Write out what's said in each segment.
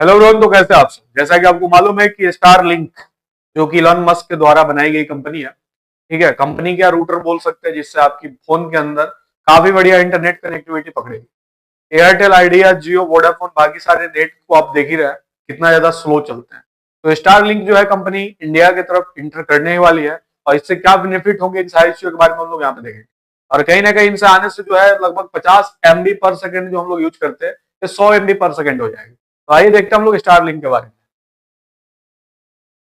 Hello Rohan, तो कैसे आप सब। जैसा कि आपको मालूम है कि स्टार लिंक जो कि इलॉन मस्क के द्वारा बनाई गई कंपनी है, ठीक है। कंपनी क्या रूटर बोल सकते हैं, जिससे आपकी फोन के अंदर काफी बढ़िया इंटरनेट कनेक्टिविटी पकड़ेगी। एयरटेल, आइडिया, जियो, वोडाफोन, बाकी सारे नेट को आप देख ही रहे हैं कितना ज्यादा स्लो चलते हैं। तो स्टार लिंक जो है कंपनी इंडिया की तरफ इंटर करने वाली है, और इससे क्या बेनिफिट होंगे इन सारी चीजों के बारे में हम लोग यहाँ पे देखेंगे। और कहीं ना कहीं इनसे आने से जो है लगभग 50 MB पर सेकंड जो हम लोग यूज करते हैं, ये 100 MB पर सेकंड हो जाएगी। तो आइए देखते हैं हम लोग स्टार लिंक के बारे में।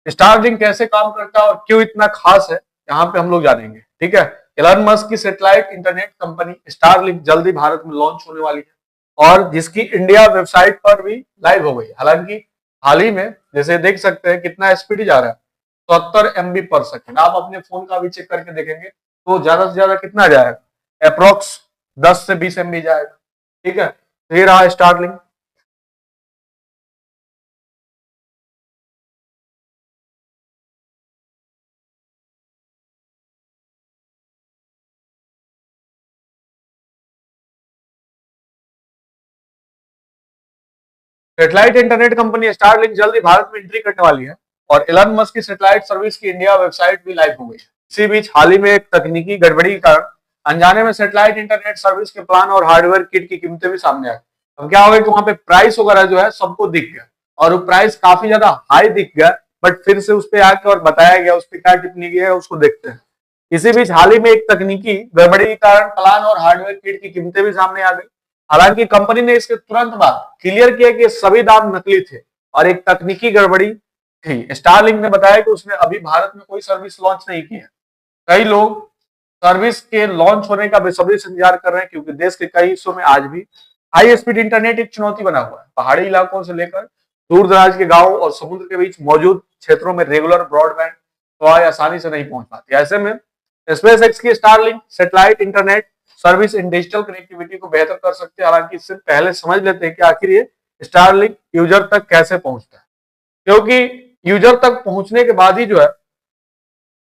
स्टार लिंक कैसे काम करता है और क्यों इतना खास है, यहाँ पे हम लोग जानेंगे, ठीक है। एलन मस्क की satellite internet company star link जल्दी भारत में लॉन्च होने वाली है, और जिसकी इंडिया वेबसाइट पर भी लाइव हो गई। हालांकि हाल ही में जैसे देख सकते हैं कितना स्पीड जा रहा है, 70 MB पर सेकंड। आप अपने फोन का भी चेक करके देखेंगे तो ज्यादा से ज्यादा कितना जाएगा, अप्रोक्स 10 से 20 MB जाएगा, ठीक है। तो ये रहा star link. Satellite internet company Starlink जल्द ही भारत में एंट्री करने वाली है, और एलन मस्क की सेटेलाइट सर्विस की इंडिया वेबसाइट भी लाइव हो गई है। इसी बीच हाल ही में एक तकनीकी गड़बड़ी के कारण अनजाने में सेटेलाइट इंटरनेट सर्विस के प्लान और हार्डवेयर किट की कीमतें भी सामने आई। अब क्या होगा कि वहां पे प्राइस वगैरह जो है सबको दिख गया, और वो प्राइस काफी ज्यादा हाई दिख गया, बट फिर से उस पर आके और बताया गया, उस पर क्या टिप्पणी की है उसको देखते हैं। इसी बीच हाल ही में एक तकनीकी गड़बड़ी के कारण प्लान और हार्डवेयर किट की कीमतें भी सामने आ गई। हालांकि कंपनी ने इसके तुरंत बाद क्लियर किया कि सभी दाम नकली थे और एक तकनीकी गड़बड़ी थी। स्टारलिंक ने बताया कि उसने अभी भारत में कोई सर्विस लॉन्च नहीं की है। कई लोग सर्विस के लॉन्च होने का बेसब्री से इंतजार कर रहे हैं, क्योंकि देश के कई हिस्सों में आज भी हाई स्पीड इंटरनेट एक चुनौती बना हुआ है। पहाड़ी इलाकों से लेकर दूर दराज के गांव और समुद्र के बीच मौजूद क्षेत्रों में रेगुलर ब्रॉडबैंड सेवाएं आसानी से नहीं पहुंच पाती। ऐसे में स्पेस एक्स की Starlink satellite internet service in digital connectivity को बेहतर कर सकते हैं। हालांकि इससे पहले समझ लेते हैं कि आखिर ये स्टारलिंक यूजर तक कैसे पहुंचता है, क्योंकि यूजर तक पहुंचने के बाद ही जो है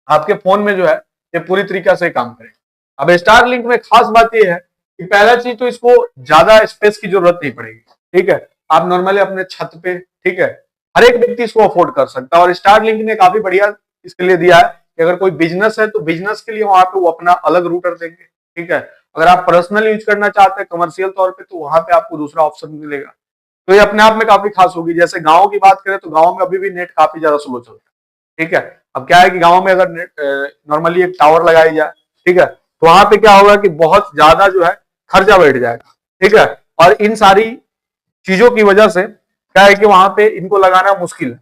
आपके फोन में जो है ये पूरी तरीके से काम करेगा। अब स्टारलिंक में खास बात यह है कि पहला चीज तो इसको ज्यादा स्पेस की जरूरत नहीं पड़ेगी, ठीक है। आप नॉर्मली अपने छत पे, ठीक है, हर एक व्यक्ति इसको अफोर्ड कर सकता है। और स्टारलिंक ने काफी बढ़िया इसके लिए दिया है कि अगर कोई बिजनेस है तो बिजनेस के लिए वहां पे वो अपना अलग रूटर देंगे, ठीक है। अगर आप पर्सनल यूज करना चाहते हैं कमर्शियल तौर पे, तो वहां पे आपको दूसरा ऑप्शन मिलेगा। तो ये अपने आप में काफी खास होगी। जैसे गाँव की बात करें तो गाँव में अभी भी नेट काफी ज्यादा स्लो चलता है, ठीक है। अब क्या है कि गाँव में अगर नॉर्मली एक टावर लगाई जाए, ठीक है, तो वहां पे क्या होगा कि बहुत ज्यादा जो है खर्चा बैठ जाएगा, ठीक है। और इन सारी चीजों की वजह से क्या है कि वहां पे इनको लगाना मुश्किल है,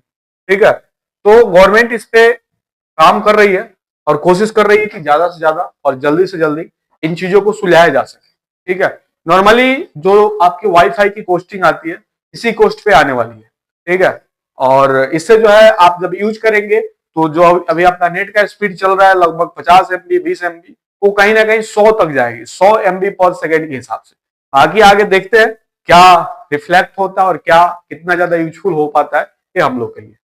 ठीक है। तो गवर्नमेंट इस पे काम कर रही है और कोशिश कर रही है कि ज्यादा से ज्यादा और जल्दी से जल्दी इन चीजों को सुलझाया जा सके, ठीक है। नॉर्मली जो आपकी वाईफाई की कॉस्टिंग आती है इसी कॉस्ट पे आने वाली है, ठीक है। और इससे जो है आप जब यूज करेंगे तो जो अभी आपका नेट का स्पीड चल रहा है लगभग 50 MB 20 MB, वो कहीं ना कहीं 100 तक जाएगी, 100 MB पर सेकेंड के हिसाब से। बाकी आगे देखते हैं क्या रिफ्लेक्ट होता है और क्या कितना ज्यादा यूजफुल हो पाता है, ये हम लोग के लिए।